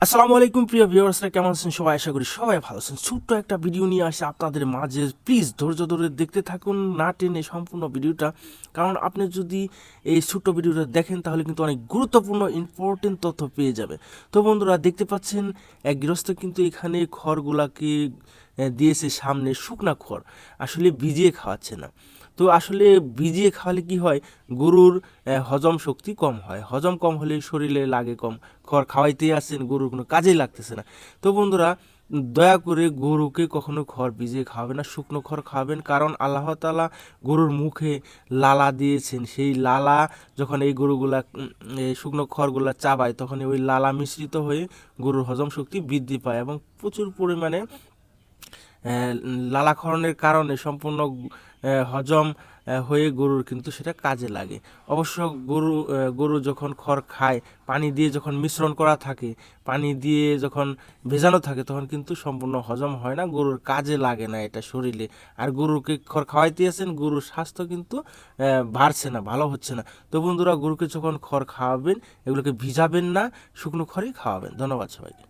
আসসালামু আলাইকুম প্রিয় ভিউয়ার্সরা, কেমন আছেন সবাই? আশা করি সবাই ভালো আছেন। ছোট্ট একটা ভিডিও নিয়ে আসে আপনাদের মাঝে। প্লিজ ধৈর্য ধরে দেখতে থাকুন, না টেনে সম্পূর্ণ ভিডিওটা। কারণ আপনি যদি এই ছোট্ট ভিডিওটা দেখেন তাহলে কিন্তু অনেক গুরুত্বপূর্ণ ইম্পর্টেন্ট তথ্য পেয়ে যাবে। তো বন্ধুরা, দেখতে পাচ্ছেন এক গৃহস্থ কিন্তু এখানে খড়গুলাকে দিয়েছে সামনে শুকনা খড়, আসলে ভিজিয়ে খাওয়াচ্ছে না। তো আসলে ভিজিয়ে খাওয়ালে কি হয়, গরুর হজম শক্তি কম হয়। হজম কম হলে শরীরে লাগে কম। খড় খাওয়াইতেই আসছেন, গরুর কোনো কাজেই লাগতেছে না। তো বন্ধুরা, দয়া করে গরুকে কখনো খড় ভিজিয়ে খাওয়াবেন না, শুকনো খড় খাওয়াবেন। কারণ আল্লাহ তাআলা গরুর মুখে লালা দিয়েছেন, সেই লালা যখন এই গরুগুলা এই শুকনো খড়গুলা চাবায়, তখন ওই লালা মিশ্রিত হয়ে গরুর হজম শক্তি বৃদ্ধি পায় এবং প্রচুর পরিমাণে লালাক্ষরণের কারণে সম্পূর্ণ হজম হয়ে গরুর কিন্তু সেটা কাজে লাগে। অবশ্য গরু যখন খড় খায়, পানি দিয়ে যখন মিশ্রণ করা থাকে, পানি দিয়ে যখন ভেজানো থাকে, তখন কিন্তু সম্পূর্ণ হজম হয় না, গরুর কাজে লাগে না এটা শরীরে। আর গরুকে খড় খাওয়াইতে আছেন, গরুর স্বাস্থ্য কিন্তু বাড়ছে না, ভালো হচ্ছে না। তো বন্ধুরা, গরুকে যখন খড় খাওয়াবেন, এগুলোকে ভিজাবেন না, শুকনো খড়ই খাওয়াবেন। ধন্যবাদ সবাইকে।